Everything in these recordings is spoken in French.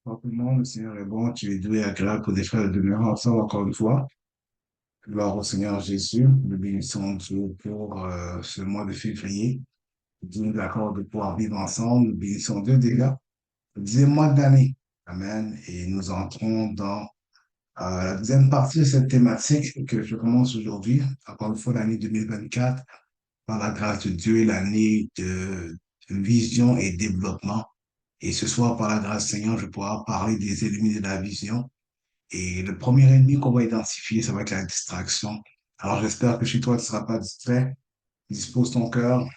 Simplement, le Seigneur est bon, qu'il est doux et agréable pour des frères de demeurer ensemble encore une fois. Gloire au Seigneur Jésus. Nous bénissons Dieu pour ce mois de février. Dieu nous accorde de pouvoir vivre ensemble. Nous bénissons Dieu déjà. Le 10e mois de l'année. Amen. Et nous entrons dans la deuxième partie de cette thématique que je commence aujourd'hui. Encore une fois, l'année 2024, par la grâce de Dieu, est l'année de vision et développement. Et ce soir, par la grâce du Seigneur, je vais pouvoir parler des ennemis de la vision. Et le premier ennemi qu'on va identifier, ça va être la distraction. Alors, j'espère que chez toi, tu ne seras pas distrait. Dispose ton cœur.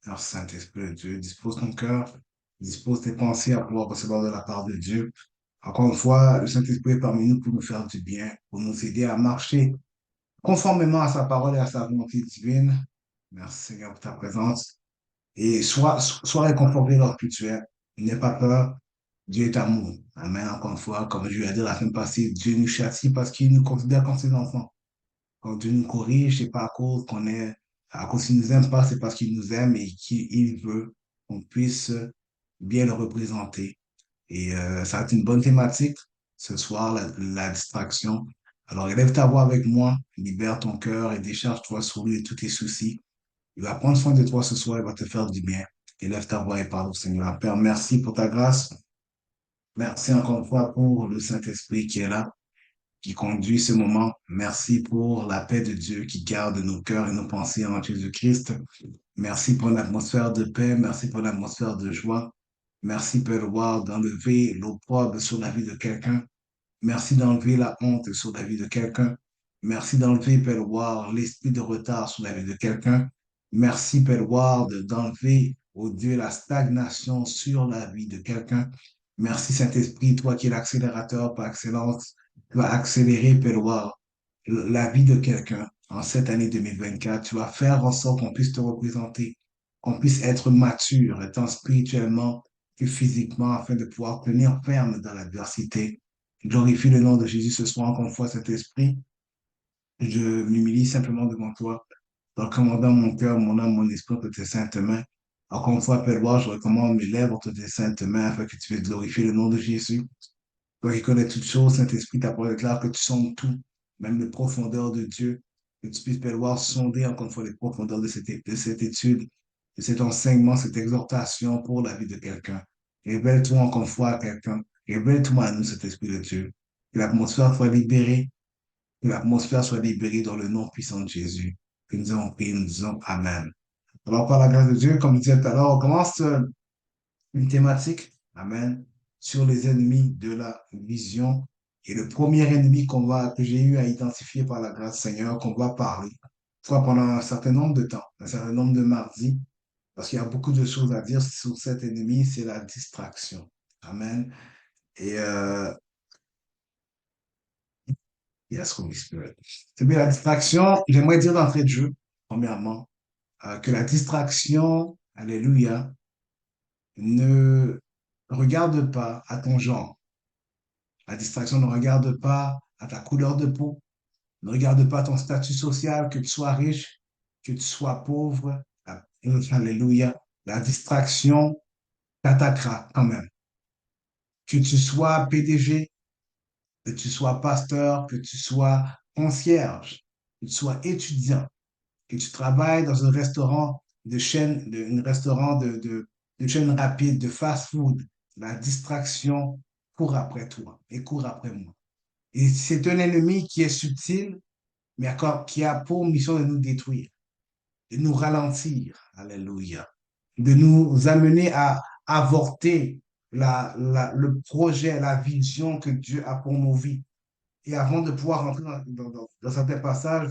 Alors, Saint-Esprit de Dieu, dispose ton cœur. Dispose tes pensées à pouvoir recevoir de la part de Dieu. Encore une fois, le Saint-Esprit est parmi nous pour nous faire du bien, pour nous aider à marcher conformément à sa parole et à sa volonté divine. Merci Seigneur pour ta présence. Et sois réconforté lorsque tu es. N'aie pas peur. Dieu est amour. Amen. Encore une fois, comme je l'ai dit la semaine passée, Dieu nous châtie parce qu'il nous considère comme ses enfants. Quand Dieu nous corrige, c'est pas à cause qu'on est, à cause qu'il nous aime pas, c'est parce qu'il nous aime et qu'il veut qu'on puisse bien le représenter. Et ça va être une bonne thématique ce soir, la distraction. Alors, élève ta voix avec moi, libère ton cœur et décharge-toi sur lui de tous tes soucis. Il va prendre soin de toi ce soir, il va te faire du bien. Élève ta voix et parle au Seigneur. Père, merci pour ta grâce. Merci encore une fois pour le Saint-Esprit qui est là, qui conduit ce moment. Merci pour la paix de Dieu qui garde nos cœurs et nos pensées en Jésus-Christ. Merci pour l'atmosphère de paix. Merci pour l'atmosphère de joie. Merci, Père Roi, d'enlever l'opprobre sur la vie de quelqu'un. Merci d'enlever la honte sur la vie de quelqu'un. Merci d'enlever, Père Roi, l'esprit de retard sur la vie de quelqu'un. Merci, Père Roi, d'enlever, oh Dieu, la stagnation sur la vie de quelqu'un. Merci, Saint-Esprit, toi qui es l'accélérateur par excellence, tu vas accélérer, Père Roi, la vie de quelqu'un en cette année 2024. Tu vas faire en sorte qu'on puisse te représenter, qu'on puisse être mature, tant spirituellement que physiquement, afin de pouvoir tenir ferme dans l'adversité. Glorifie le nom de Jésus ce soir encore une fois, cet esprit. Je m'humilie simplement devant toi, en recommandant mon cœur, mon âme, mon esprit entre tes saintes mains. Encore une fois, Père Loire, je recommande mes lèvres entre tes saintes mains afin que tu puisses glorifier le nom de Jésus. Toi qui connais toutes choses, Saint-Esprit, ta parole déclare que tu sondes tout, même les profondeurs de Dieu. Que tu puisses, Père Loire, sonder encore une fois les profondeurs de cette étude, de cet enseignement, cette exhortation pour la vie de quelqu'un. Révèle-toi encore une fois à quelqu'un. Révèle-toi à nous, cet Esprit de Dieu. Que l'atmosphère soit libérée, que l'atmosphère soit libérée dans le nom puissant de Jésus. Que nous avons prié, nous disons Amen. Alors, par la grâce de Dieu, comme je disais tout à l'heure, on commence une thématique, Amen, sur les ennemis de la vision. Et le premier ennemi que j'ai eu à identifier par la grâce du Seigneur, qu'on va parler, soit pendant un certain nombre de temps, un certain nombre de mardis, parce qu'il y a beaucoup de choses à dire sur cet ennemi, c'est la distraction. Amen. Et yes, Holy Spirit. C'est bien la distraction. J'aimerais dire d'entrée de jeu, premièrement, que la distraction, alléluia, ne regarde pas à ton genre. La distraction ne regarde pas à ta couleur de peau, ne regarde pas ton statut social, que tu sois riche, que tu sois pauvre. Alléluia. La distraction t'attaquera quand même. Que tu sois PDG, que tu sois pasteur, que tu sois concierge, que tu sois étudiant, que tu travailles dans un restaurant un restaurant de chaîne rapide, de fast-food, la distraction court après toi et court après moi. Et c'est un ennemi qui est subtil, mais qui a pour mission de nous détruire, de nous ralentir, alléluia, de nous amener à avorter le projet, la vision que Dieu a pour nos vies. Et avant de pouvoir rentrer dans certains passages,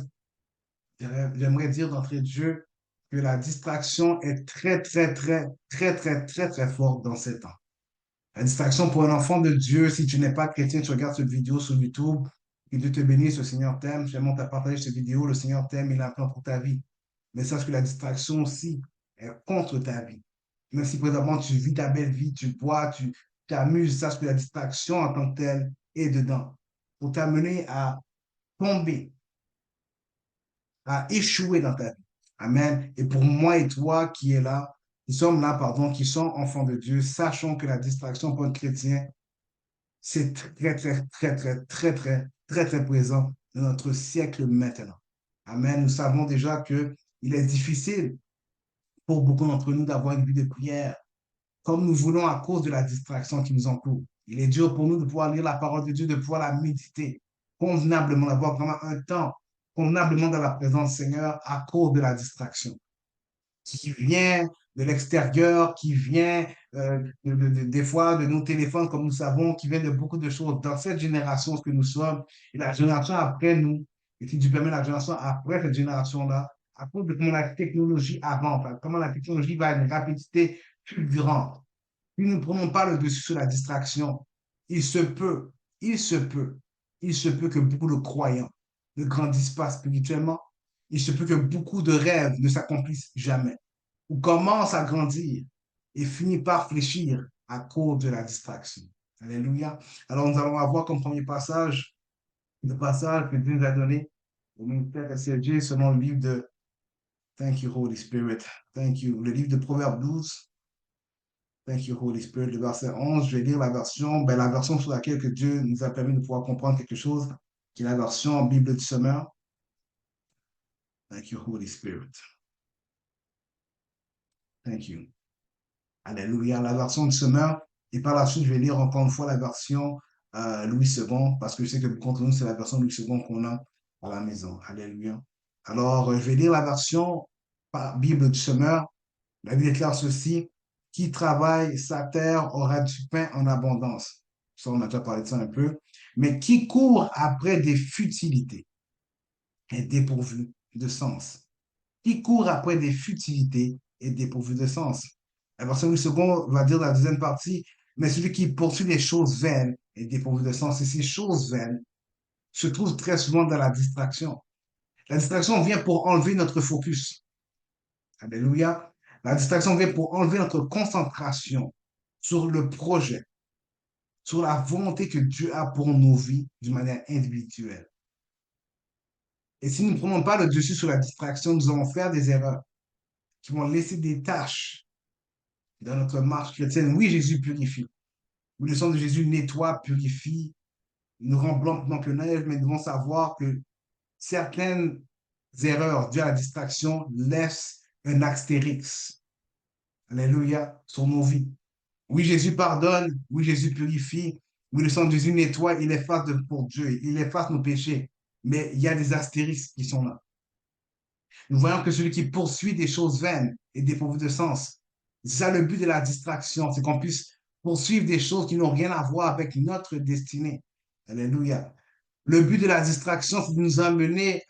j'aimerais dire d'entrée de jeu que la distraction est très, très, très, très, très, très, très forte dans ces temps. La distraction pour un enfant de Dieu, si tu n'es pas chrétien, tu regardes cette vidéo sur YouTube, que Dieu te bénisse, le Seigneur t'aime, j'aimerais te partager cette vidéo, le Seigneur t'aime, il a un plan pour ta vie. Mais sache que la distraction aussi est contre ta vie. Même si présentement tu vis ta belle vie, tu bois, tu t'amuses, sache que la distraction en tant que telle est dedans pour t'amener à tomber, à échouer dans ta vie. Amen. Et pour moi et toi qui est là, qui sommes là, pardon, qui sont enfants de Dieu, sachons que la distraction pour un chrétien C'est très présent dans notre siècle maintenant. Amen. Nous savons déjà que il est difficile pour beaucoup d'entre nous d'avoir une vie de prière comme nous voulons à cause de la distraction qui nous entoure. Il est dur pour nous de pouvoir lire la parole de Dieu, de pouvoir la méditer convenablement, d'avoir vraiment un temps convenablement dans la présence du Seigneur à cause de la distraction qui vient de l'extérieur, qui vient des fois de nos téléphones, comme nous savons, qui vient de beaucoup de choses. Dans cette génération que nous sommes, et la génération après nous, et si tu permets la génération après cette génération-là, à cause de comment la technologie avance, comment la technologie va à une rapidité fulgurante. Si nous ne prenons pas le dessus sur la distraction, il se peut, il se peut, il se peut que beaucoup de croyants ne grandissent pas spirituellement. Il se peut que beaucoup de rêves ne s'accomplissent jamais ou commencent à grandir et finissent par fléchir à cause de la distraction. Alléluia. Alors, nous allons avoir comme premier passage le passage que Dieu nous a donné au ministère SCG selon le livre de Thank you, Holy Spirit. Thank you. Le livre de Proverbes 12. Thank you, Holy Spirit. Le verset 11, je vais lire la version sur laquelle que Dieu nous a permis de pouvoir comprendre quelque chose, qui est la version Bible du Semeur. Thank you, Holy Spirit. Thank you. Alléluia. La version du Semeur. Et par la suite, je vais lire encore une fois la version Louis II, parce que je sais que contre nous, c'est la version Louis II qu'on a à la maison. Alléluia. Alors, je vais lire la version Bible du Semeur. La Bible déclare ceci: qui travaille sa terre aura du pain en abondance. Ça, on a déjà parlé de ça un peu. Mais qui court après des futilités est dépourvu de sens. Qui court après des futilités est dépourvu de sens. La version du second va dire dans la deuxième partie, mais celui qui poursuit les choses vaines est dépourvu de sens. Et ces choses vaines se trouvent très souvent dans la distraction. La distraction vient pour enlever notre focus. Alléluia. La distraction vient pour enlever notre concentration sur le projet, sur la volonté que Dieu a pour nos vies d'une manière individuelle. Et si nous ne prenons pas le dessus sur la distraction, nous allons faire des erreurs qui vont laisser des tâches dans notre marche chrétienne. Oui, Jésus purifie. Oui, le sang de Jésus nettoie, purifie, nous rend blancs que neige, mais nous devons savoir que certaines erreurs dues à la distraction laissent un astérix. Alléluia, sur nos vies. Oui, Jésus pardonne. Oui, Jésus purifie. Oui, le sang de Jésus nettoie. Il efface pour Dieu. Il efface nos péchés. Mais il y a des astérisques qui sont là. Nous voyons que celui qui poursuit des choses vaines est dépourvu de sens. C'est ça le but de la distraction, c'est qu'on puisse poursuivre des choses qui n'ont rien à voir avec notre destinée. Alléluia. Le but de la distraction, c'est de nous amener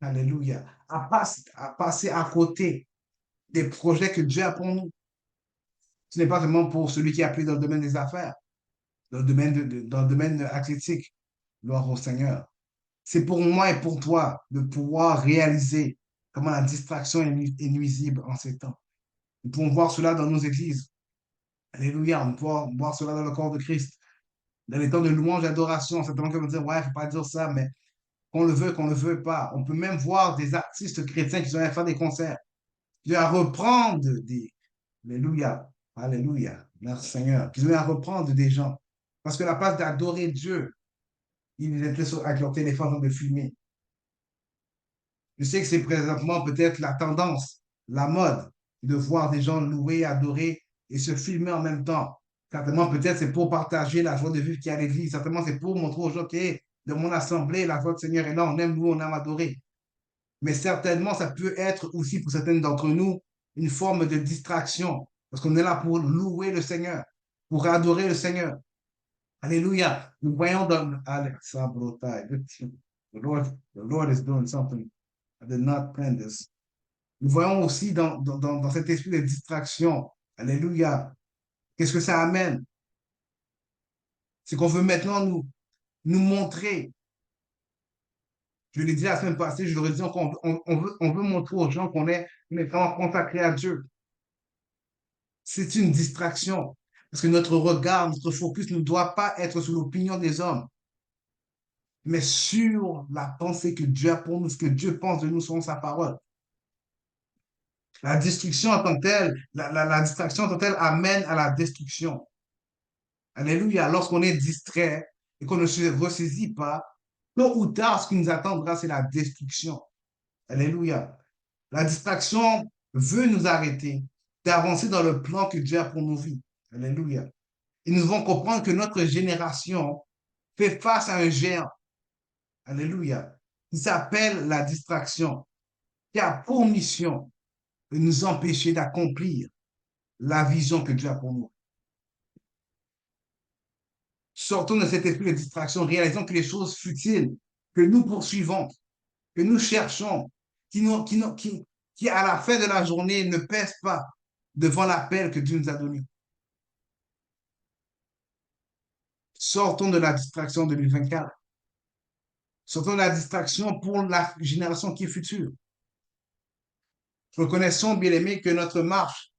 alléluia, à passer à côté des projets que Dieu a pour nous. Ce n'est pas seulement pour celui qui est appelé dans le domaine des affaires, dans le domaine athlétique. Gloire au Seigneur. C'est pour moi et pour toi de pouvoir réaliser comment la distraction est nuisible en ces temps. Nous pouvons voir cela dans nos églises. Alléluia. On peut voir cela dans le corps de Christ. Dans les temps de louange et d'adoration, certainement qu'on va dire, ouais, il ne faut pas dire ça, mais qu'on ne le veut pas. On peut même voir des artistes chrétiens qui sont à faire des concerts, qui ont à reprendre des. Alléluia. Alléluia. Merci Seigneur. Qui ont à reprendre des gens. Parce que la place d'adorer Dieu, ils étaient avec leur téléphone en train de filmer. Je sais que c'est présentement peut-être la tendance, la mode, de voir des gens louer, adorer et se filmer en même temps. Certainement, peut-être c'est pour partager la joie de vivre qui est à l'église. Certainement, c'est pour montrer aux gens que de mon assemblée, la joie du Seigneur est là, on aime, nous, on aime adorer. Mais certainement, ça peut être aussi pour certains d'entre nous une forme de distraction. Parce qu'on est là pour louer le Seigneur, pour adorer le Seigneur. Alléluia. Nous voyons dans the Lord is doing something. I did not plan this. Nous voyons aussi dans cet esprit de distraction. Alléluia. Qu'est-ce que ça amène? C'est qu'on veut maintenant nous montrer. Je l'ai dit la semaine passée, je l'aurais dit encore, on veut montrer aux gens qu'on est vraiment consacré à Dieu. C'est une distraction. Parce que notre regard, notre focus ne doit pas être sur l'opinion des hommes, mais sur la pensée que Dieu a pour nous, ce que Dieu pense de nous selon sa parole. La distraction en tant que telle, la distraction en tant que telle amène à la destruction. Alléluia. Lorsqu'on est distrait et qu'on ne se ressaisit pas, tôt ou tard, ce qui nous attendra, c'est la destruction. Alléluia. La distraction veut nous arrêter d'avancer dans le plan que Dieu a pour nos vies. Alléluia. Et nous devons comprendre que notre génération fait face à un géant. Alléluia. Qui s'appelle la distraction, qui a pour mission de nous empêcher d'accomplir la vision que Dieu a pour nous. Sortons de cet esprit de distraction, réalisons que les choses futiles que nous poursuivons, que nous cherchons, qui à la fin de la journée ne pèsent pas devant l'appel que Dieu nous a donné. Sortons de la distraction 2024. Sortons de la distraction pour la génération qui est future. Reconnaissons, bien aimés, que notre marche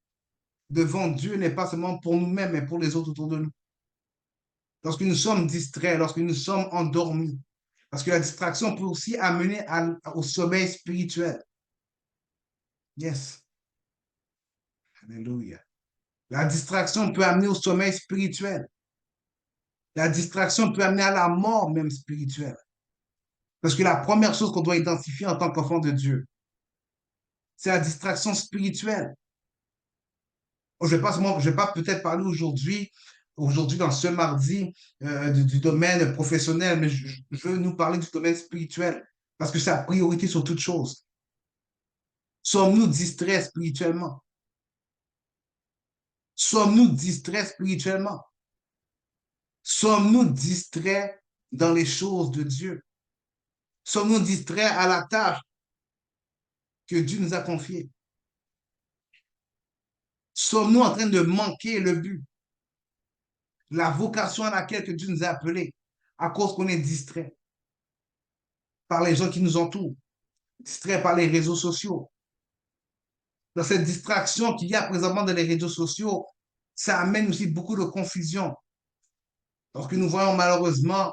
devant Dieu n'est pas seulement pour nous-mêmes, mais pour les autres autour de nous. Lorsque nous sommes distraits, lorsque nous sommes endormis, parce que la distraction peut aussi amener au sommeil spirituel. Yes. Alléluia. La distraction peut amener au sommeil spirituel. La distraction peut amener à la mort même spirituelle. Parce que la première chose qu'on doit identifier en tant qu'enfant de Dieu, c'est la distraction spirituelle. Je vais pas peut-être parler aujourd'hui dans ce mardi du domaine professionnel, mais je veux nous parler du domaine spirituel parce que c'est la priorité sur toute chose. Sommes-nous distraits spirituellement? Sommes-nous distraits spirituellement? Sommes-nous distraits dans les choses de Dieu? Sommes-nous distraits à la tâche que Dieu nous a confiée? Sommes-nous en train de manquer le but, la vocation à laquelle que Dieu nous a appelés à cause qu'on est distrait par les gens qui nous entourent, distrait par les réseaux sociaux? Dans cette distraction qu'il y a présentement dans les réseaux sociaux, ça amène aussi beaucoup de confusion. Parce que nous voyons malheureusement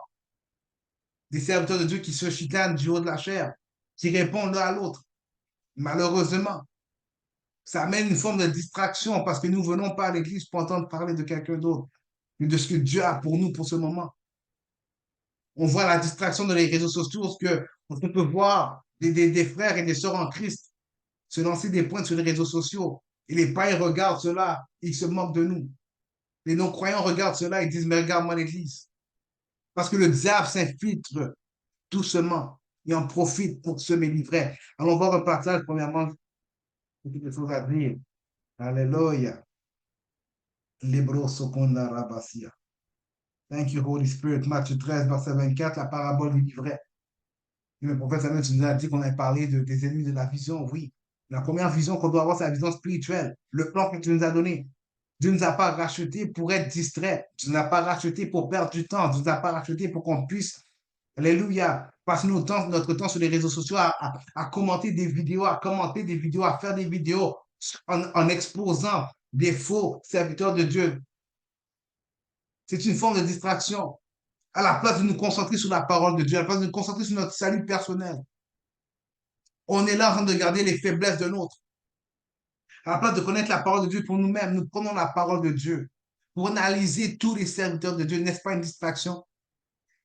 des serviteurs de Dieu qui se chicanent du haut de la chair, qui répondent l'un à l'autre. Malheureusement, ça amène une forme de distraction parce que nous ne venons pas à l'église pour entendre parler de quelqu'un d'autre, mais de ce que Dieu a pour nous pour ce moment. On voit la distraction dans les réseaux sociaux, parce que on peut voir des frères et des sœurs en Christ se lancer des points sur les réseaux sociaux. Et les païens regardent cela, ils se moquent de nous. Les non-croyants regardent cela et disent, mais regarde-moi l'église. Parce que le diable s'infiltre doucement et en profite pour semer l'ivraie. Allons voir un passage, premièrement, quelque chose à dire. Alléluia. Libro Sokonda Rabasia. Thank you, Holy Spirit. Matthieu 13, verset 24, la parabole du livret. Et le prophète Samuel nous a dit qu'on avait parlé des ennemis de la vision. Oui. La première vision qu'on doit avoir, c'est la vision spirituelle. Le plan que tu nous as donné. Dieu ne nous a pas racheté pour être distrait. Dieu ne nous a pas racheté pour perdre du temps. Dieu ne nous a pas racheté pour qu'on puisse, alléluia, passer notre temps sur les réseaux sociaux à commenter des vidéos, à faire des vidéos en exposant des faux serviteurs de Dieu. C'est une forme de distraction. À la place de nous concentrer sur la parole de Dieu, à la place de nous concentrer sur notre salut personnel, on est là en train de garder les faiblesses de l'autre. À la place de connaître la parole de Dieu pour nous-mêmes, nous prenons la parole de Dieu pour analyser tous les serviteurs de Dieu. N'est-ce pas une distraction?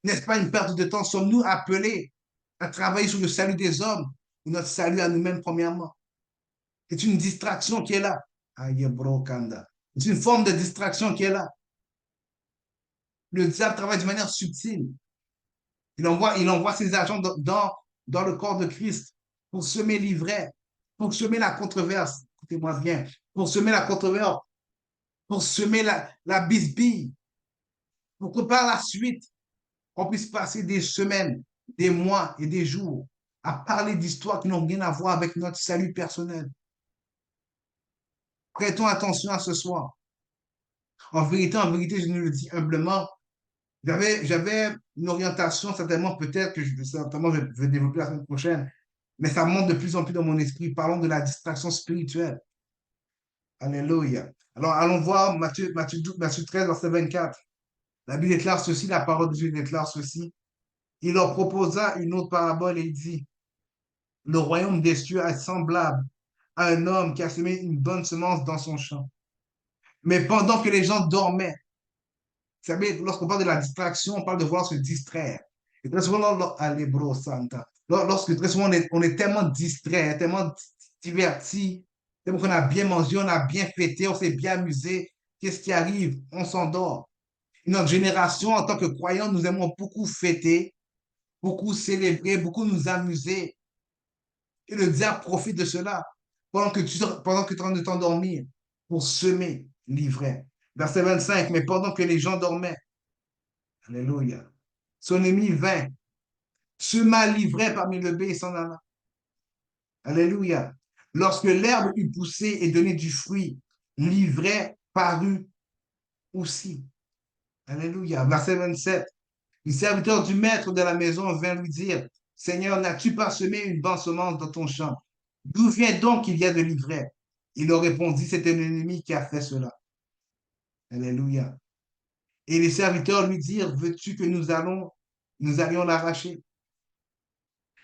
N'est-ce pas une perte de temps? Sommes-nous appelés à travailler sur le salut des hommes ou notre salut à nous-mêmes premièrement? C'est une distraction qui est là. C'est une forme de distraction qui est là. Le diable travaille de manière subtile. Il envoie ses agents dans le corps de Christ pour semer l'ivraie, pour semer la controverse. Écoutez-moi bien. Pour semer la controverse, pour semer la bisbille, pour que par la suite, on puisse passer des semaines, des mois et des jours à parler d'histoires qui n'ont rien à voir avec notre salut personnel. Prêtons attention à ce soir. En vérité, je nous le dis humblement, j'avais une orientation, certainement, peut-être que certainement, je vais développer la semaine prochaine, mais ça monte de plus en plus dans mon esprit. Parlons de la distraction spirituelle. Alléluia. Alors, allons voir Matthieu 13, verset 24. La Bible déclare ceci, la parole de Dieu déclare ceci. Il leur proposa une autre parabole et il dit, le royaume des cieux est semblable à un homme qui a semé une bonne semence dans son champ. Mais pendant que les gens dormaient, Vous savez, lorsqu'on parle de la distraction, on parle de vouloir se distraire. Et très souvent, allez, bro, Santa. Lorsque très souvent on est tellement distrait, tellement diverti, tellement qu'on a bien mangé, on a bien fêté, on s'est bien amusé, qu'est-ce qui arrive? On s'endort. Et notre génération, en tant que croyants, nous aimons beaucoup fêter, beaucoup célébrer, beaucoup nous amuser. Et le diable profite de cela pendant que tu es en train de t'endormir pour semer l'ivraie. Verset 25, mais pendant que les gens dormaient, alléluia, son ennemi vint, sema l'ivraie parmi le blé et s'en alla. Alléluia. Lorsque l'herbe eut poussé et donné du fruit, l'ivraie parut aussi. Alléluia. Verset 27. Le serviteur du maître de la maison vint lui dire, Seigneur, n'as-tu pas semé une bonne semence dans ton champ? D'où vient donc qu'il y a de l'ivraie? Il leur répondit, c'est un ennemi qui a fait cela. Alléluia. Et les serviteurs lui dirent, veux-tu que nous allions l'arracher?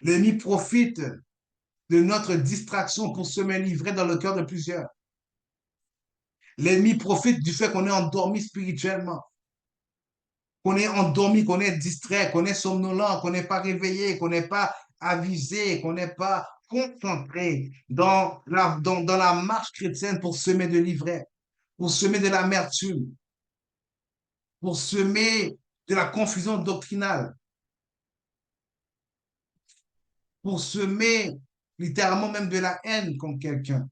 L'ennemi profite de notre distraction pour semer l'ivraie dans le cœur de plusieurs. L'ennemi profite du fait qu'on est endormi spirituellement, qu'on est endormi, qu'on est distrait, qu'on est somnolent, qu'on n'est pas réveillé, qu'on n'est pas avisé, qu'on n'est pas concentré dans la marche chrétienne pour semer de l'ivraie, pour semer de l'amertume, pour semer de la confusion doctrinale, pour semer littéralement même de la haine contre quelqu'un.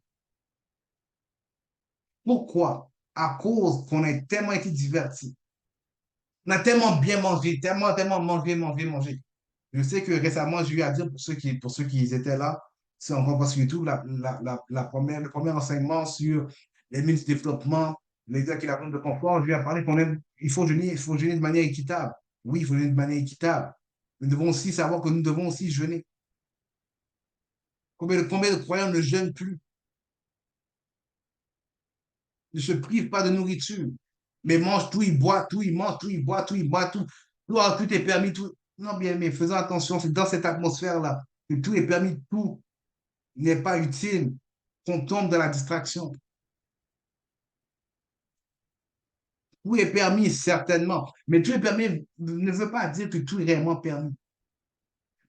Pourquoi? À cause qu'on a tellement été divertis. On a tellement bien mangé, tellement mangé. Je sais que récemment, j'ai eu à dire pour ceux qui étaient là, c'est encore parce que YouTube, le premier enseignement sur les mythes du développement, les gars qui la zone de confort, je lui ai parlé il faut jeûner de manière équitable. Oui, il faut jeûner de manière équitable. Nous devons aussi savoir que nous devons aussi jeûner. Combien de croyants ne jeûnent plus, ne se privent pas de nourriture, mais mangent tout, ils boivent tout, ils mangent tout, ils boivent tout, ils boivent tout. Tout est permis, tout. Non, bien, mais faisons attention, c'est dans cette atmosphère-là que tout est permis, tout n'est pas utile, qu'on tombe dans la distraction. Tout est permis, certainement, mais tout est permis ne veut pas dire que tout est réellement permis.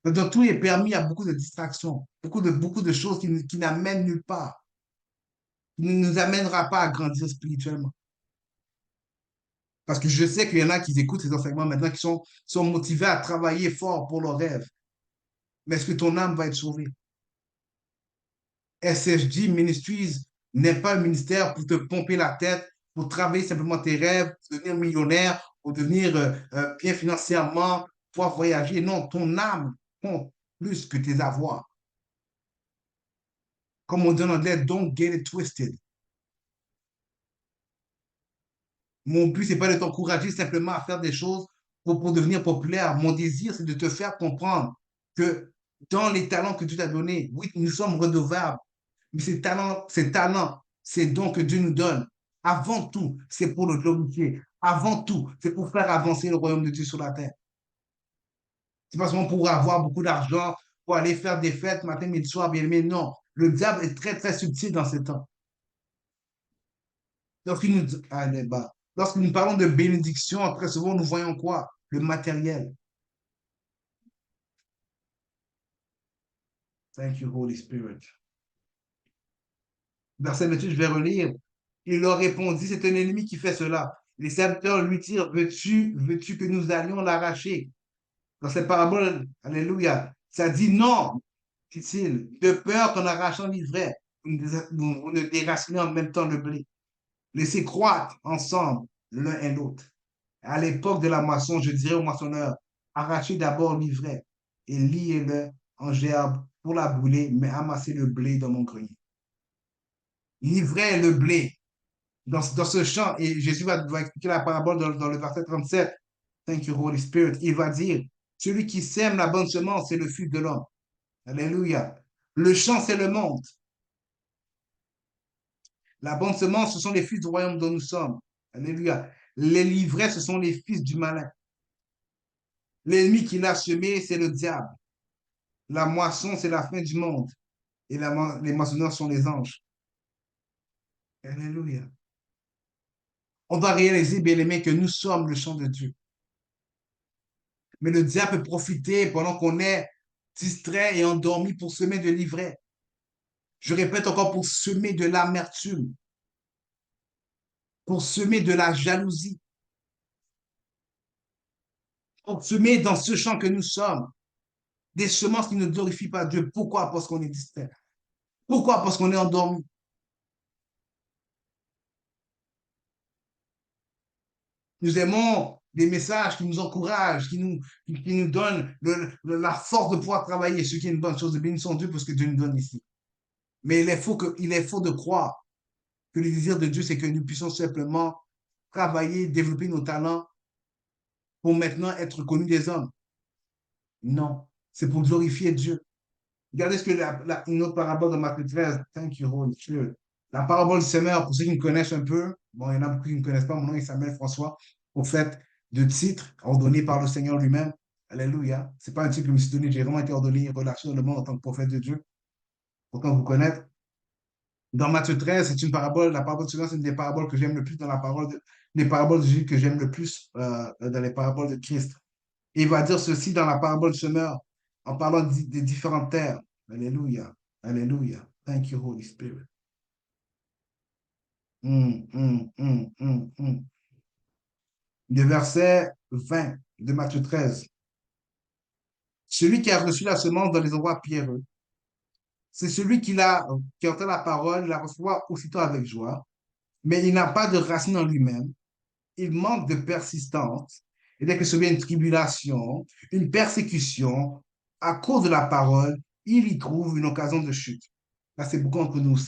Donc, tout est permis à beaucoup de distractions, beaucoup de choses qui n'amènent nulle part, qui ne nous amènera pas à grandir spirituellement. Parce que je sais qu'il y en a qui écoutent ces enseignements maintenant, sont motivés à travailler fort pour leurs rêves. Mais est-ce que ton âme va être sauvée? SSG Ministries n'est pas un ministère pour te pomper la tête, pour travailler simplement tes rêves, pour devenir millionnaire, pour devenir bien financièrement, pouvoir voyager. Non, ton âme compte plus que tes avoirs. Comme on dit en anglais, don't get it twisted. Mon but, c'est pas de t'encourager simplement à faire des choses pour devenir populaire. Mon désir, c'est de te faire comprendre que dans les talents que Dieu t'a donnés, oui, nous sommes redevables. Mais ces talents, ces dons que Dieu nous donne, avant tout, c'est pour le glorifier. Avant tout, c'est pour faire avancer le royaume de Dieu sur la terre. C'est pas seulement pour avoir beaucoup d'argent, pour aller faire des fêtes matin, midi, soir, bien aimé. Non, le diable est très, très subtil dans ces temps. Lorsque nous parlons de bénédiction, très souvent, nous voyons quoi? Le matériel. Thank you, Holy Spirit. Verset 28, je vais relire. Il leur répondit, c'est un ennemi qui fait cela. Les serviteurs lui dirent, veux-tu que nous allions l'arracher? Dans cette parabole, alléluia, ça dit non, dit-il, de peur qu'en arrachant l'ivraie, vous ne déraciniez en même temps le blé. Laissez croître ensemble l'un et l'autre. À l'époque de la moisson, je dirais au moissonneur, arrachez d'abord l'ivraie et liez-le en gerbe pour la brûler, mais amassez le blé dans mon grenier. L'ivraie et le blé, dans ce champ, et Jésus va expliquer la parabole dans le verset 37. Thank you, Holy Spirit. Il va dire, celui qui sème la bonne semence, c'est le Fils de l'homme. Alléluia. Le champ, c'est le monde. La bonne semence, ce sont les fils du royaume dont nous sommes. Alléluia. Les livrets, ce sont les fils du malin. L'ennemi qui l'a semé, c'est le diable. La moisson, c'est la fin du monde. Et les moissonneurs sont les anges. Alléluia. On doit réaliser, bien aimé, que nous sommes le champ de Dieu. Mais le diable peut profiter pendant qu'on est distrait et endormi pour semer de l'ivraie. Je répète encore, pour semer de l'amertume, pour semer de la jalousie, pour semer dans ce champ que nous sommes des semences qui ne glorifient pas Dieu. Pourquoi? Parce qu'on est distrait. Pourquoi? Parce qu'on est endormi. Nous aimons des messages qui nous encouragent, qui nous donnent la force de pouvoir travailler, ce qui est une bonne chose. Bénissons Dieu pour ce que Dieu nous donne ici. Mais il est faux de croire que le désir de Dieu, c'est que nous puissions simplement travailler, développer nos talents pour maintenant être connus des hommes. Non, c'est pour glorifier Dieu. Regardez ce que une autre parabole de Matthieu 13, thank you, Holy Spirit. La parabole du semeur, pour ceux qui me connaissent un peu, bon, il y en a beaucoup qui ne me connaissent pas, mon nom est Samuel François, prophète de titre, ordonné par le Seigneur lui-même. Alléluia. Ce n'est pas un titre que je me suis donné, j'ai vraiment été ordonné, relâché dans le monde en tant que prophète de Dieu. Pourtant, vous connaître. Dans Matthieu 13, c'est une parabole, la parabole du semeur, c'est une des paraboles que j'aime le plus dans la parole, des paraboles de Jésus que j'aime le plus dans les paraboles de Christ. Et il va dire ceci dans la parabole du semeur, en parlant des différentes terres. Alléluia. Alléluia. Thank you, Holy Spirit. Mm. Le verset 20 de Matthieu 13. Celui qui a reçu la semence dans les endroits pierreux, c'est celui qui entend la parole, la reçoit aussitôt avec joie, mais il n'a pas de racine en lui-même, il manque de persistance, et dès que survient une tribulation, une persécution, à cause de la parole, il y trouve une occasion de chute. Là, c'est beaucoup entre nous.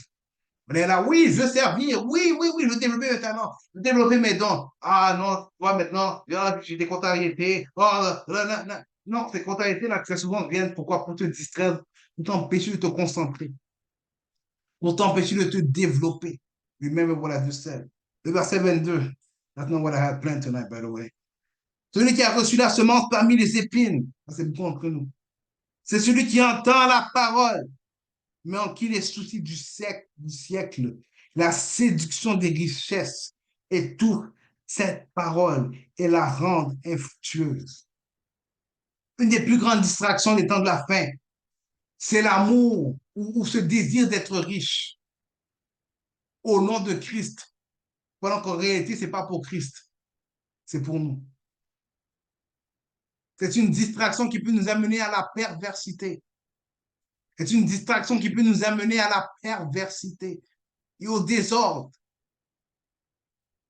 On est là, oui, je veux servir, oui, je veux développer mes talents, je veux développer mes dons. Ah non, toi maintenant, j'ai des contrariétés. Oh, non, non, ces contrariétés-là, très souvent, viennent pourquoi? Pour te distraire, pour t'empêcher de te concentrer, pour t'empêcher de te développer. Remember what I just said. Le verset 22. That's not what I had planned tonight, by the way. Celui qui a reçu la semence parmi les épines, ça c'est beaucoup entre nous. C'est celui qui entend la parole, mais en qui les soucis du siècle, la séduction des richesses et toute cette parole et la rendent infructueuse. Une des plus grandes distractions des temps de la fin, c'est l'amour ou ce désir d'être riche au nom de Christ, pendant qu'en réalité, ce n'est pas pour Christ, c'est pour nous. C'est une distraction qui peut nous amener à la perversité. C'est une distraction qui peut nous amener à la perversité et au désordre,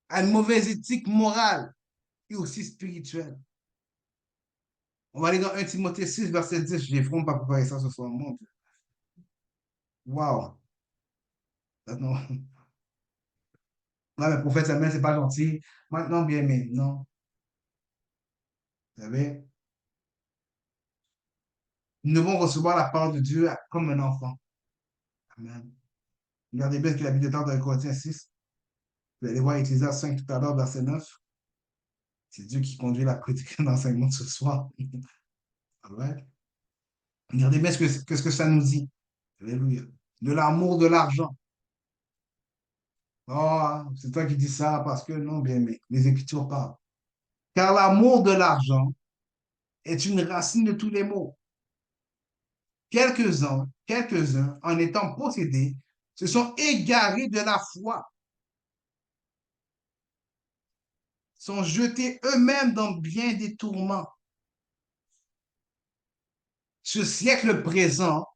à une mauvaise éthique morale et aussi spirituelle. On va aller dans 1 Timothée 6, verset 10. Je n'ai vraiment pas préparé ça ce soir. Mon Dieu. Wow. Non, non, mais prophète Samuel, c'est pas gentil. Maintenant, bien aimé, non. Vous savez, nous devons recevoir la parole de Dieu comme un enfant. Amen. Regardez bien ce que la Bible dit dans Corinthiens 6. Vous allez voir Ecclésiaste 5 tout à l'heure, verset 9. C'est Dieu qui conduit la critique d'enseignement de ce soir. Right? Regardez bien ce que ça nous dit. Alléluia. De l'amour de l'argent. Oh, c'est toi qui dis ça parce que non, bien, mais les Écritures parlent. Car l'amour de l'argent est une racine de tous les maux. Quelques-uns, en étant possédés, se sont égarés de la foi, sont jetés eux-mêmes dans bien des tourments. Ce siècle présent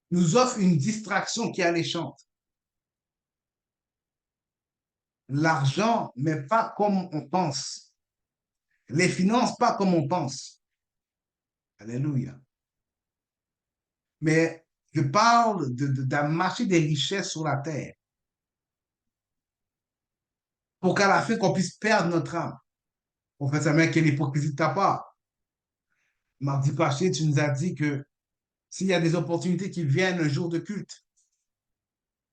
nous offre une distraction qui est alléchante. L'argent, mais pas comme on pense. Les finances, pas comme on pense. Alléluia. Mais je parle d'un marché des richesses sur la terre pour qu'à la fin, qu'on puisse perdre notre âme. Prophète Samuel, quelle hypocrisie de ta part. Mardi passé, tu nous as dit que s'il y a des opportunités qui viennent un jour de culte,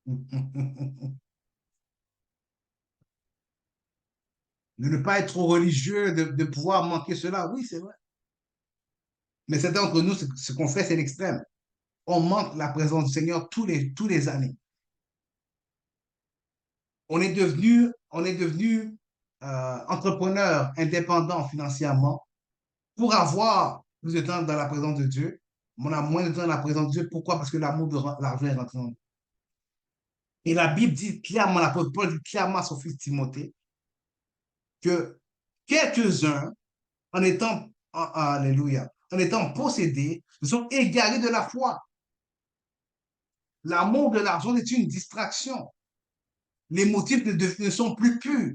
de ne pas être trop religieux, de pouvoir manquer cela, oui, c'est vrai. Mais c'est entre nous, ce qu'on fait, c'est l'extrême. On manque la présence du Seigneur tous les années. On est devenu entrepreneur indépendant financièrement pour avoir plus de temps dans la présence de Dieu. On a moins de temps dans la présence de Dieu. Pourquoi? Parce que l'amour de l'argent est rentré en nous. Et la Bible dit clairement, l'apôtre Paul dit clairement à son fils Timothée que quelques-uns, en étant, alléluia, en étant possédés, sont égarés de la foi. L'amour de l'argent est une distraction. Les motifs ne sont plus purs.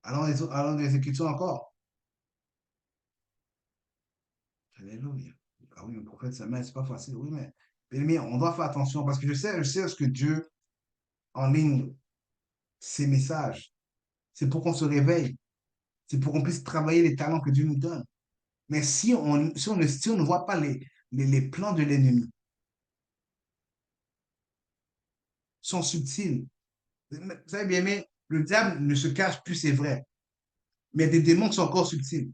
Allons les Écritures encore. Alléluia. Ah oui, le prophète Samuel, c'est pas facile. Oui, mais on doit faire attention parce que je sais ce que Dieu en ligne ses messages. C'est pour qu'on se réveille. C'est pour qu'on puisse travailler les talents que Dieu nous donne. Mais si on ne voit pas les plans de l'ennemi, sont subtils. Vous savez bien, mais le diable ne se cache plus, c'est vrai. Mais il y a des démons qui sont encore subtils.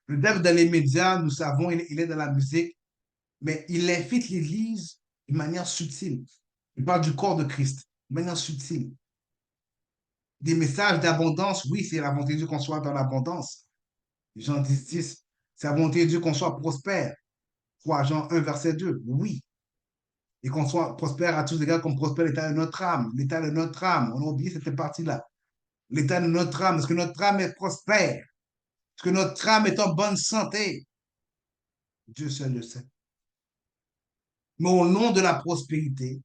Le diable dans les médias, nous savons, il est dans la musique, mais il infiltre l'Église de manière subtile. Il parle du corps de Christ, de manière subtile. Des messages d'abondance, oui, c'est la volonté de Dieu qu'on soit dans l'abondance. Jean 10, c'est la volonté de Dieu qu'on soit prospère. 3 Jean 1, verset 2, oui. Et qu'on soit prospère à tous les égards, qu'on prospère l'état de notre âme. L'état de notre âme, on a oublié cette partie-là. L'état de notre âme, est-ce que notre âme est prospère? Est-ce que notre âme est en bonne santé? Dieu seul le sait. Mais au nom de la prospérité,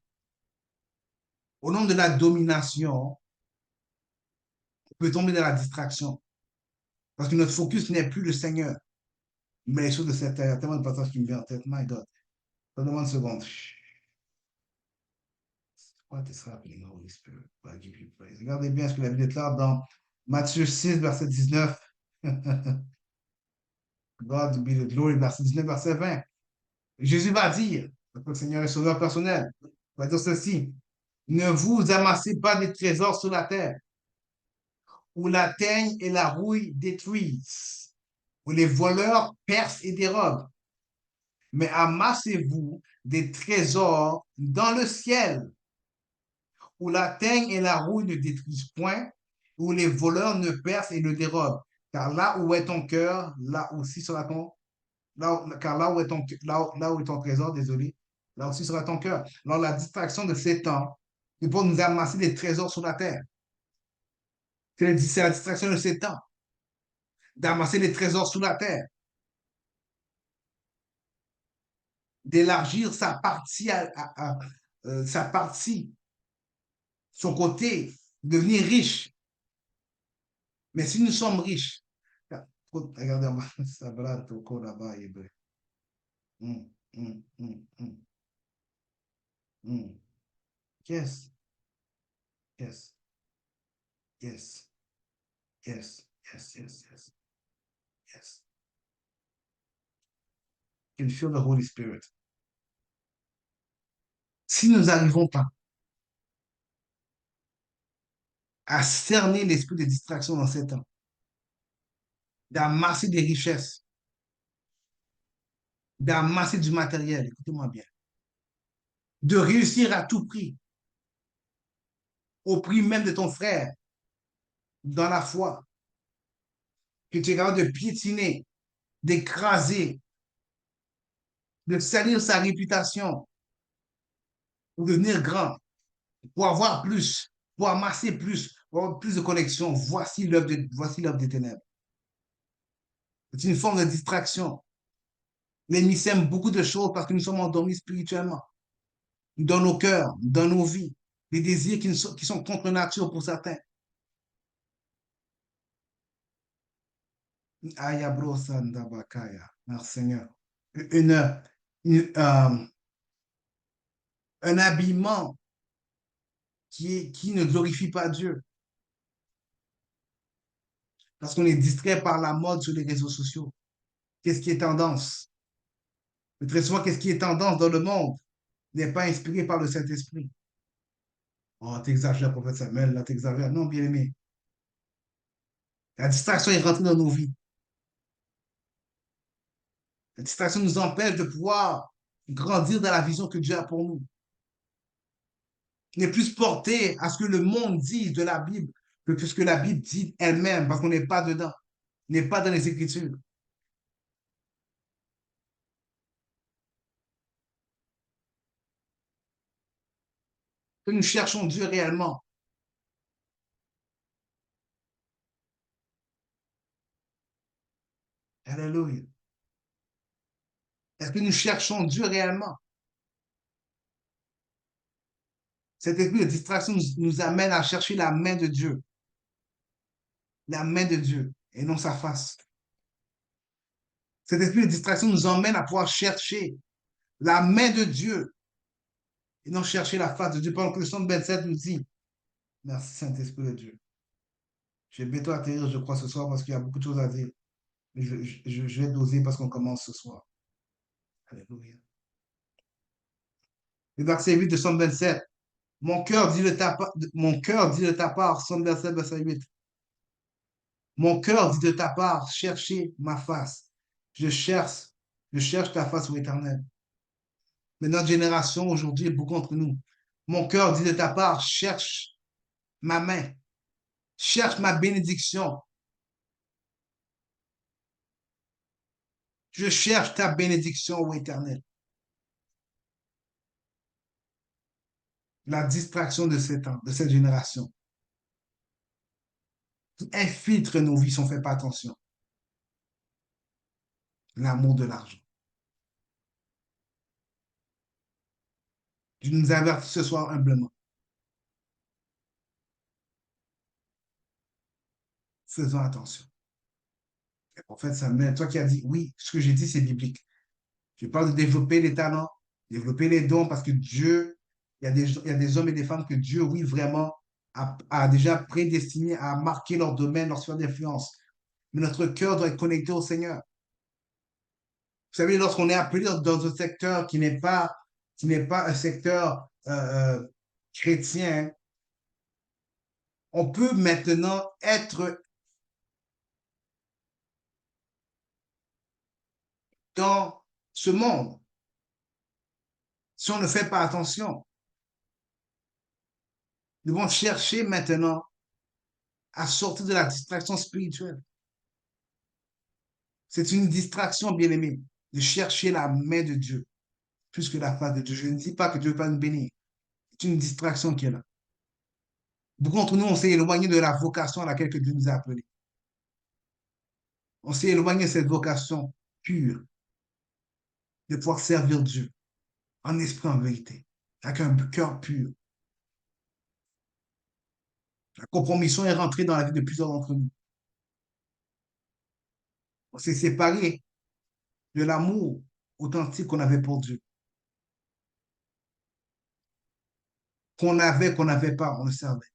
au nom de la domination, on peut tomber dans la distraction. Parce que notre focus n'est plus le Seigneur. Mais les choses de cette terre, il y a tellement de passages qui me viennent en tête. My God. Donne-moi une seconde. What is happening, Holy Spirit? I give you praise. Regardez bien ce que la Bible déclare dans Matthieu 6, verset 19. God be the glory, verset 19, verset 20. Jésus va dire, notre Seigneur et Sauveur personnel, va dire ceci: ne vous amassez pas des trésors sur la terre, où la teigne et la rouille détruisent, où les voleurs percent et dérobent, mais amassez-vous des trésors dans le ciel, où la teigne et la rouille ne détruisent point, où les voleurs ne percent et ne dérobent. Car là où est ton cœur, là aussi sera ton car là où est là où est ton trésor, désolé, là aussi sera ton cœur. Alors, la distraction de ces temps, c'est pour nous amasser des trésors sur la terre. C'est la distraction de ces temps, d'amasser des trésors sous la terre, d'élargir sa partie, sa partie, son côté, devenir riche. Mais si nous sommes riches, regardez, ça va là, là-bas, hum, hum, hum, hum, hum. Yes, yes, yes, yes, yes, yes, yes, yes. Can feel the Holy Spirit. Si nous n'arrivons pas à cerner l'esprit de distraction dans ces temps, d'amasser des richesses, d'amasser du matériel, écoutez-moi bien, de réussir à tout prix, au prix même de ton frère, dans la foi, que tu es capable de piétiner, d'écraser, de salir sa réputation pour devenir grand, pour avoir plus, pour amasser plus, pour avoir plus de connexions. Voici l'œuvre des ténèbres. C'est une forme de distraction. L'ennemi sème beaucoup de choses parce que nous sommes endormis spirituellement, dans nos cœurs, dans nos vies, des désirs qui sont contre nature pour certains. Merci Seigneur. Une, une, euh, un habillement qui ne glorifie pas Dieu. Parce qu'on est distrait par la mode sur les réseaux sociaux. Qu'est-ce qui est tendance? Mais très souvent, qu'est-ce qui est tendance dans le monde n'est pas inspiré par le Saint-Esprit. Oh, t'exagères, prophète Samuel, là, t'exagères. Non, bien aimé. La distraction est rentrée dans nos vies. La distraction nous empêche de pouvoir grandir dans la vision que Dieu a pour nous. On est plus porté à ce que le monde dise de la Bible que ce que la Bible dit elle-même, parce qu'on n'est pas dedans. On n'est pas dans les Écritures. Que nous cherchons Dieu réellement. Alléluia. Est-ce que nous cherchons Dieu réellement? Cet esprit de distraction nous amène à chercher la main de Dieu, et non sa face. Cet esprit de distraction nous emmène à pouvoir chercher la main de Dieu et non chercher la face de Dieu. Pendant que le Psaume 27 nous dit, merci Saint-Esprit de Dieu. Je vais bientôt atterrir, je crois, ce soir parce qu'il y a beaucoup de choses à dire. Mais je vais doser parce qu'on commence ce soir. Alléluia. Le verset 8 de Psaume 27. Mon cœur dit de ta part, Psaume 27, verset 8. Mon cœur dit de ta part, cherchez ma face. Je cherche, je cherche ta face, ô Éternel. Mais notre génération aujourd'hui est beaucoup entre nous. Mon cœur dit de ta part, cherche ma main, cherche ma bénédiction. Je cherche ta bénédiction, ô Éternel. La distraction de ces temps, de cette génération, qui infiltre nos vies si on ne fait pas attention. L'amour de l'argent. Je nous avertis ce soir humblement. Faisons attention. En fait, ça met, toi qui as dit, oui, ce que j'ai dit, c'est biblique. Je parle de développer les talents, développer les dons, parce que Dieu, il y a des hommes et des femmes que Dieu, oui, vraiment, a déjà prédestinés à marquer leur domaine, leur sphère d'influence. Mais notre cœur doit être connecté au Seigneur. Vous savez, lorsqu'on est appelé dans un secteur qui n'est pas un secteur chrétien, on peut maintenant être dans ce monde si on ne fait pas attention. Nous devons chercher maintenant à sortir de la distraction spirituelle. C'est une distraction, bien aimé, de chercher la main de Dieu plus que la face de Dieu. Je ne dis pas que Dieu va nous bénir. C'est une distraction qui est là. Beaucoup d'entre nous, on s'est éloigné de la vocation à laquelle que Dieu nous a appelés. On s'est éloigné de cette vocation pure de pouvoir servir Dieu en esprit, en vérité, avec un cœur pur. La compromission est rentrée dans la vie de plusieurs d'entre nous. On s'est séparé de l'amour authentique qu'on avait pour Dieu. Qu'on n'avait pas, on le servait.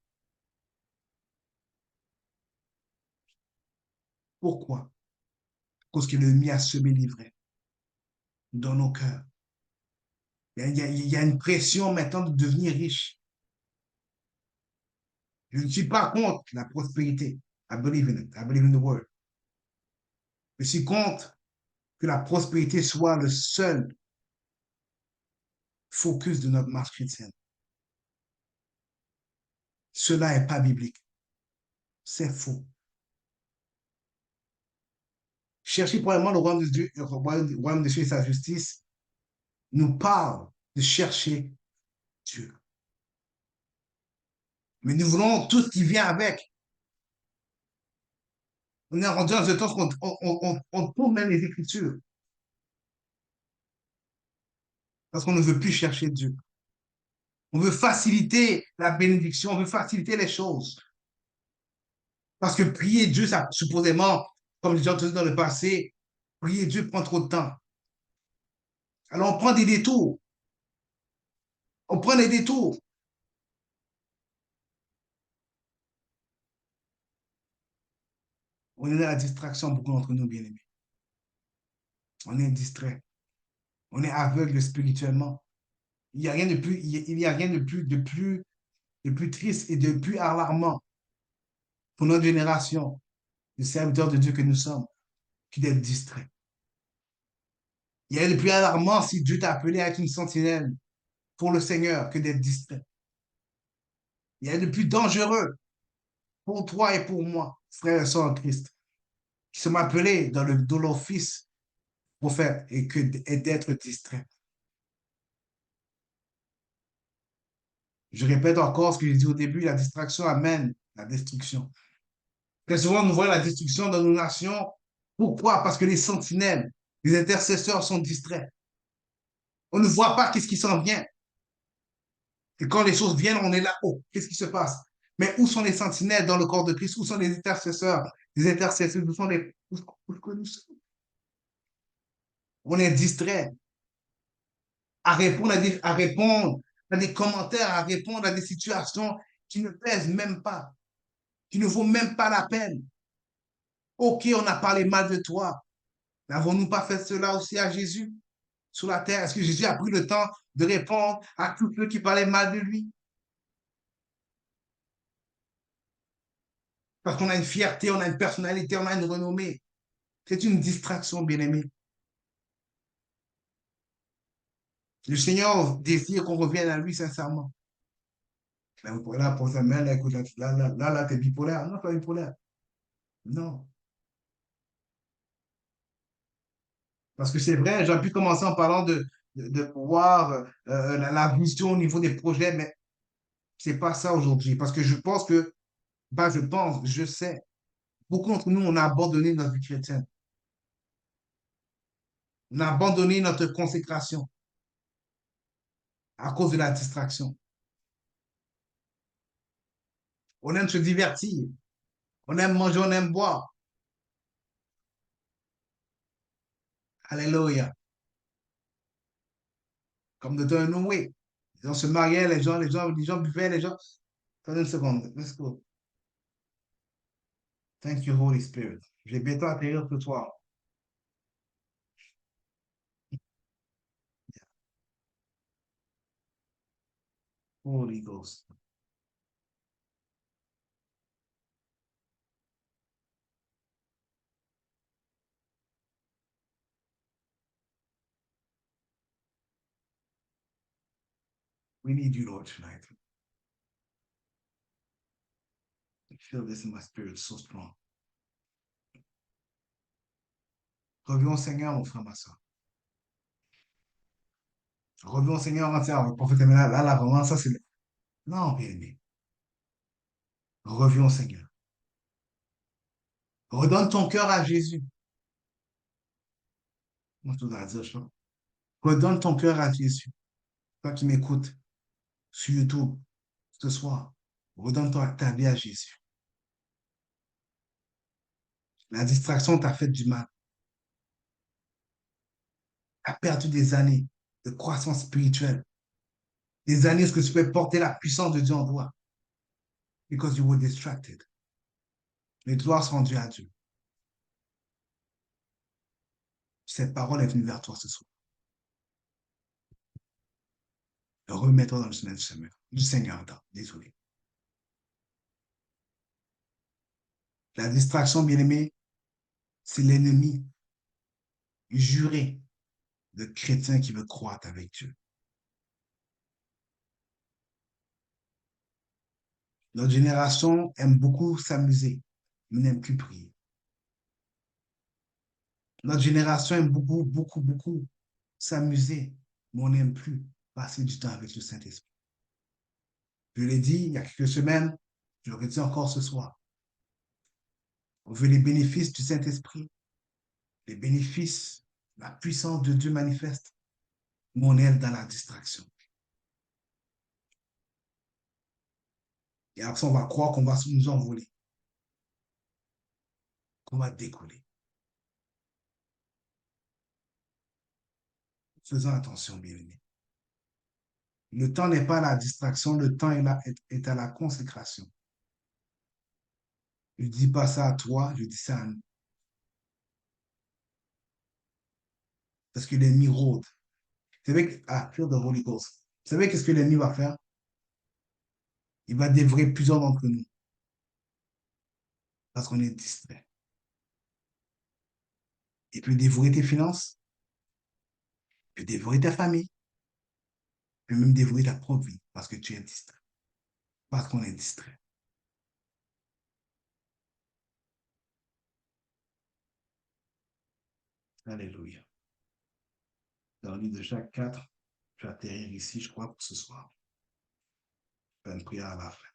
Pourquoi? Parce que l'ennemi a semé l'ivraie dans nos cœurs. Il y a une pression maintenant de devenir riche. Je ne suis pas contre la prospérité. I believe in it. I believe in the word. Je suis contre que la prospérité soit le seul focus de notre marche chrétienne. Cela n'est pas biblique. C'est faux. Chercher premièrement le royaume de Dieu, le royaume de Dieu et sa justice nous parle de chercher Dieu. Mais nous voulons tout ce qui vient avec. On est rendu dans un temps qu'on on tourne même les Écritures parce qu'on ne veut plus chercher Dieu. On veut faciliter la bénédiction, on veut faciliter les choses. Parce que prier Dieu, ça, supposément, comme les gens entendu dans le passé, prier Dieu prend trop de temps. Alors on prend des détours. On prend des détours. On est dans la distraction, beaucoup d'entre nous, bien-aimés. On est distrait. On est aveugle spirituellement. Il n'y a rien de plus, il y a rien de plus triste et de plus alarmant pour notre génération de serviteurs de Dieu que nous sommes, que d'être distraits. Il y a rien de plus alarmant si Dieu t'a appelé à être une sentinelle pour le Seigneur que d'être distrait. Il y a de plus dangereux pour toi et pour moi, frères et sœurs en Christ, qui sont appelés dans l'office prophète et d'être distrait. Je répète encore ce que j'ai dit au début, la distraction amène la destruction. Très souvent, nous voyons la destruction dans nos nations. Pourquoi? Parce que les sentinelles, les intercesseurs sont distraits. On ne voit pas qu'est-ce qui s'en vient. Et quand les choses viennent, on est là, oh, qu'est-ce qui se passe? Mais où sont les sentinelles dans le corps de Christ? Où sont les intercesseurs? Les intercesseurs, où sont les... Où nous sommes? On est distrait à répondre à des commentaires, à répondre à des situations qui ne pèsent même pas, qui ne vaut même pas la peine. Ok, on a parlé mal de toi. N'avons-nous pas fait cela aussi à Jésus sur la terre? Est-ce que Jésus a pris le temps de répondre à tous ceux qui parlaient mal de lui? Parce qu'on a une fierté, on a une personnalité, on a une renommée. C'est une distraction, bien-aimé. Le Seigneur désire qu'on revienne à lui sincèrement. Là, pour sa mère, là, écoute, là, t'es bipolaire. Non, pas bipolaire. Non. Parce que c'est vrai, j'ai pu commencer en parlant de pouvoir, la vision au niveau des projets, mais c'est pas ça aujourd'hui. Parce que je pense que, bah, je pense, je sais, beaucoup d'entre nous, on a abandonné notre vie chrétienne. On a abandonné notre consécration à cause de la distraction. On aime se divertir, on aime manger, on aime boire. Alléluia. Comme de un Noé. Les gens se mariaient, les gens buvaient, les gens. Attendez une seconde. Let's go. Thank you, Holy Spirit. J'ai bientôt atterrir ce soir. Holy Ghost. We need you, Lord, tonight. I feel this in my spirit so strong. Reviens au Seigneur, mon frère, ma soeur. Reviens au Seigneur entière. Le prophète, mais là, vraiment, ça, c'est. Non, bien aimé. Reviens au Seigneur. Redonne ton cœur à Jésus. Moi, je dois dire, ça. Redonne ton cœur à Jésus. Toi qui m'écoutes sur YouTube ce soir, redonne ta vie à Jésus. La distraction t'a fait du mal. Tu as perdu des années de croissance spirituelle. Des années où tu peux porter la puissance de Dieu en toi. Because you were distracted. Les gloires sont rendues à Dieu. Cette parole est venue vers toi ce soir. Remets-toi dans le chemin du Seigneur. Désolé. La distraction, bien-aimé, c'est l'ennemi juré de chrétiens qui veut croître avec Dieu. Notre génération aime beaucoup s'amuser, mais n'aime plus prier. Notre génération aime beaucoup, beaucoup, beaucoup s'amuser, mais on n'aime plus passer du temps avec le Saint-Esprit. Je l'ai dit il y a quelques semaines, je le redis encore ce soir. On veut les bénéfices du Saint-Esprit, les bénéfices, la puissance de Dieu manifeste, mais on est dans la distraction. Et après, on va croire qu'on va nous envoler, qu'on va décoller. Faisons attention, bien-aimés. Le temps n'est pas à la distraction, le temps est à la consécration. Je ne dis pas ça à toi, je dis ça à nous. Parce que l'ennemi rôde. Vous savez, feel the Holy Ghost. Vous savez qu'est-ce que l'ennemi va faire? Il va dévorer plusieurs d'entre nous parce qu'on est distrait. Il peut dévorer tes finances, il peut dévorer ta famille, il peut même dévorer ta propre vie parce que tu es distrait. parce qu'on est distrait. Alléluia. Dans le livre de Jacques 4, je vais atterrir ici, je crois, pour ce soir. Je vais une prière à la fin.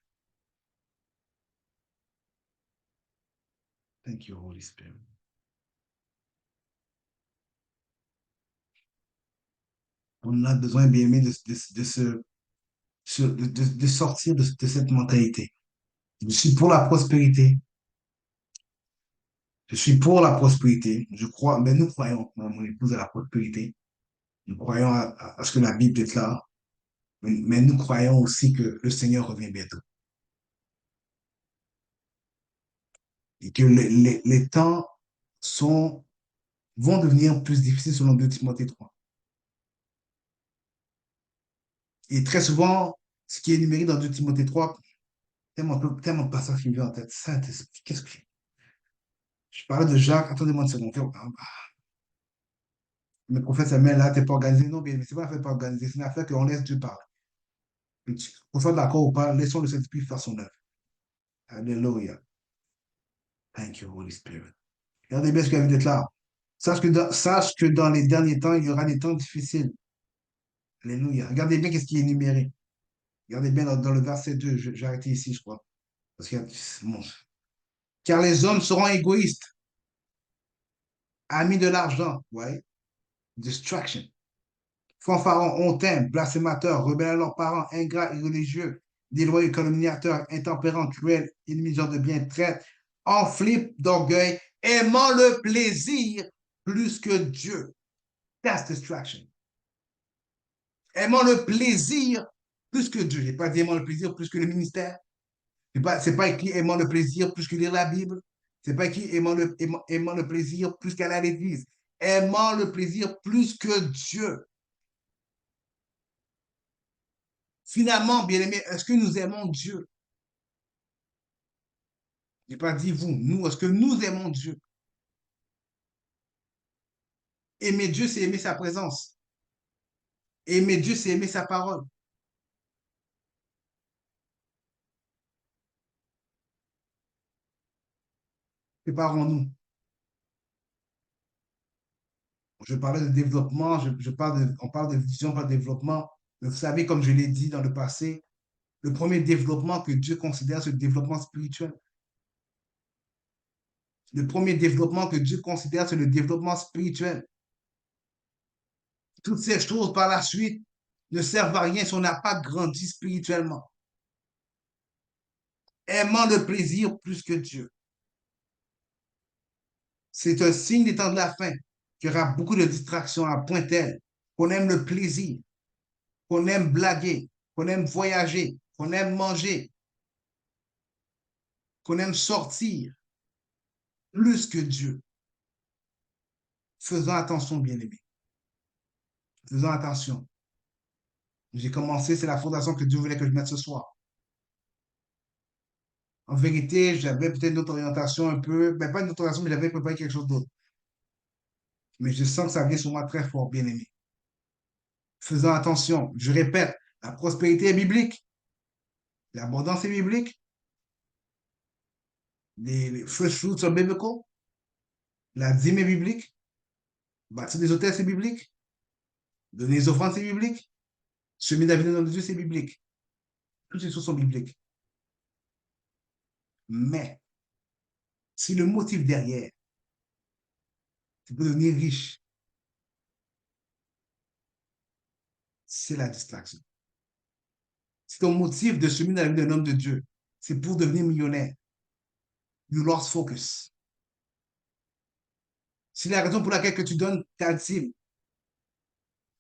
Thank you, Holy Spirit. On a besoin, bien aimé, de sortir de cette mentalité. Je suis pour la prospérité. Je suis pour la prospérité. Je crois, mais nous croyons, mon épouse, à la prospérité. Nous croyons à ce que la Bible déclare. Mais nous croyons aussi que le Seigneur revient bientôt. Et que les temps sont, vont devenir plus difficiles selon 2 Timothée 3. Et très souvent, ce qui est énuméré dans 2 Timothée 3, tellement de passages qui me viennent en tête. Saint-Esprit, qu'est-ce que je parlais de Jacques, attendez-moi une seconde. Le prophète Samuel, là, t'es pas organisé. Non, bien, mais c'est pas une affaire pas organisée, c'est une affaire qu'on laisse Dieu parler. Qu'on soit d'accord ou pas, laissons le Saint-Esprit faire son œuvre. Alléluia. Thank you, Holy Spirit. Regardez bien ce qu'il y a d'être là. Sache que dans les derniers temps, il y aura des temps difficiles. Alléluia. Regardez bien ce qui est énuméré. Regardez bien dans le verset 2. J'ai arrêté ici, je crois. Parce que, bon. Car les hommes seront égoïstes, amis de l'argent. Ouais. Distraction. Fanfarons, hautains, blasphémateurs, rebelles à leurs parents, ingrats, irréligieux, déloyaux, calomniateurs, intempérants, cruels, ennemis de bien, traîtres, enflés d'orgueil, aimant le plaisir plus que Dieu. That's distraction. Aimant le plaisir plus que Dieu. Je n'ai pas dit aimant le plaisir plus que le ministère. C'est pas écrit aimant le plaisir plus que lire la Bible. C'est pas écrit aimant le plaisir plus qu'aller à l'église. Aimant le plaisir plus que Dieu. Finalement, bien aimé, est-ce que nous aimons Dieu? Je n'ai pas dit vous, nous, est-ce que nous aimons Dieu? Aimer Dieu, c'est aimer sa présence. Aimer Dieu, c'est aimer sa parole. Préparons-nous. Je parlais de développement, on parle de vision, pas de développement. Mais vous savez, comme je l'ai dit dans le passé, le premier développement que Dieu considère, c'est le développement spirituel. Le premier développement que Dieu considère, c'est le développement spirituel. Toutes ces choses par la suite ne servent à rien si on n'a pas grandi spirituellement. Aimant le plaisir plus que Dieu. C'est un signe des temps de la fin qu'il y aura beaucoup de distractions à point tel qu'on aime le plaisir, qu'on aime blaguer, qu'on aime voyager, qu'on aime manger, qu'on aime sortir plus que Dieu. Faisons attention, bien-aimés. Faisons attention. J'ai commencé, c'est la fondation que Dieu voulait que je mette ce soir. En vérité, j'avais peut-être une autre orientation un peu, ben pas une autre orientation, mais j'avais préparé quelque chose d'autre. Mais je sens que ça vient sur moi très fort, bien-aimé. Faisons attention. Je répète, la prospérité est biblique, l'abondance est biblique, les first fruits are biblical, la dîme est biblique, bâtir des hôtels, c'est biblique, donner des offrandes, c'est biblique, semer la vie dans Dieu, c'est biblique. Toutes ces choses sont bibliques. Mais si le motif derrière, c'est pour devenir riche, c'est la distraction. Si ton motif de semer dans la vie d'un homme de Dieu, c'est pour devenir millionnaire, you lost focus. Si la raison pour laquelle que tu donnes ta dîme,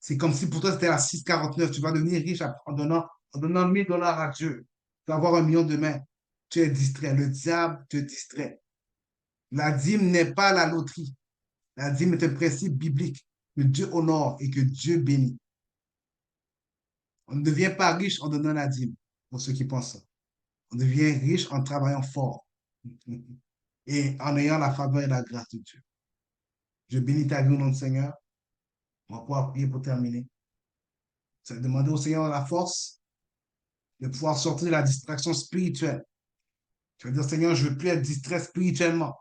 c'est comme si pour toi c'était à 6,49, tu vas devenir riche en donnant 1 000 $ à Dieu. Tu vas avoir 1 million demain. Tu es distrait. Le diable te distrait. La dîme n'est pas la loterie. La dîme est un principe biblique que Dieu honore et que Dieu bénit. On ne devient pas riche en donnant la dîme, pour ceux qui pensent ça. On devient riche en travaillant fort et en ayant la faveur et la grâce de Dieu. Je bénis ta vie au nom du Seigneur. On va pouvoir prier pour terminer. Ça va demander au Seigneur la force, de pouvoir sortir de la distraction spirituelle. Tu vas dire, Seigneur, je ne veux plus être distrait spirituellement.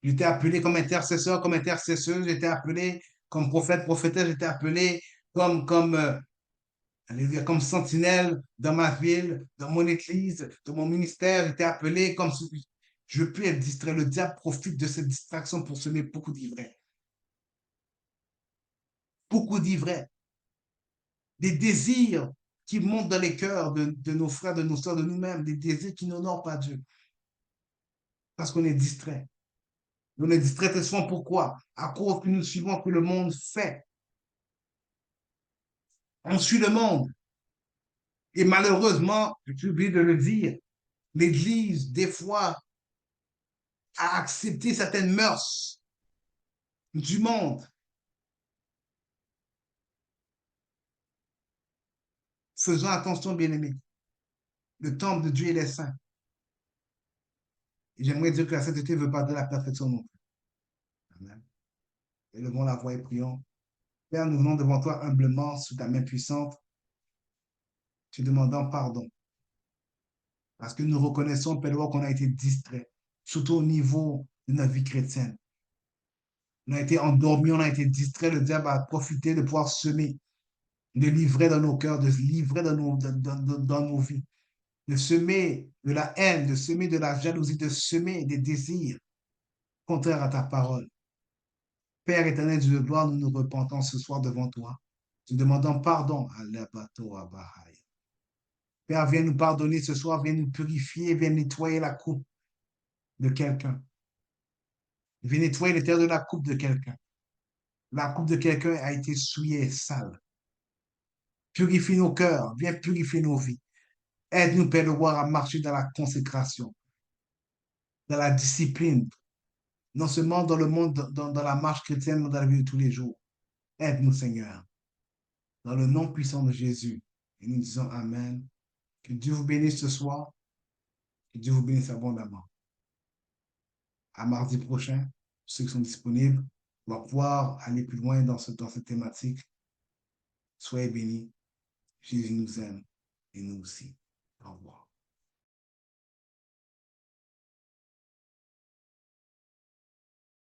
J'étais appelé comme intercesseur, comme intercesseuse, j'étais appelé comme prophète, prophétesse, j'étais appelé comme alléluia, comme sentinelle dans ma ville, dans mon église, dans mon ministère, j'étais appelé comme celui. Je ne veux plus être distrait. Le diable profite de cette distraction pour semer beaucoup d'ivraies. Beaucoup d'ivraies. Des désirs qui montent dans les cœurs de nos frères, de nos soeurs, de nous-mêmes, des désirs qui n'honorent pas Dieu. Parce qu'on est distrait. On est distrait très souvent pourquoi? À cause que nous suivons que le monde fait. On suit le monde. Et malheureusement, j'ai oublié de le dire, l'Église, des fois, a accepté certaines mœurs du monde. Faisons attention, bien-aimés. Le temple de Dieu, il est saint. Et j'aimerais dire que la sainteté ne veut pas dire la perfection non plus. Amen. Élevons la voix et prions. Père, nous venons devant toi humblement, sous ta main puissante, te demandant pardon. Parce que nous reconnaissons, Père, qu'on a été distrait, surtout au niveau de notre vie chrétienne. On a été endormis, on a été distrait. Le diable a profité de pouvoir semer, de livrer dans nos cœurs, de livrer dans nos vies, de semer de la haine, de semer de la jalousie, de semer des désirs contraires à ta parole. Père éternel, Dieu de gloire, nous nous repentons ce soir devant toi. Nous demandons pardon à l'abato à Bahaï. Père, viens nous pardonner ce soir, viens nous purifier, viens nettoyer la coupe de quelqu'un. Viens nettoyer les terres de la coupe de quelqu'un. La coupe de quelqu'un a été souillée, sale. Purifie nos cœurs, viens purifier nos vies. Aide-nous, Père, de voir à marcher dans la consécration, dans la discipline, non seulement dans le monde, dans la marche chrétienne, mais dans la vie de tous les jours. Aide-nous, Seigneur, dans le nom puissant de Jésus. Et nous disons Amen. Que Dieu vous bénisse ce soir. Que Dieu vous bénisse abondamment. À mardi prochain, ceux qui sont disponibles, on va pouvoir aller plus loin dans cette thématique. Soyez bénis. Jésus nous aime et nous aussi. Au revoir.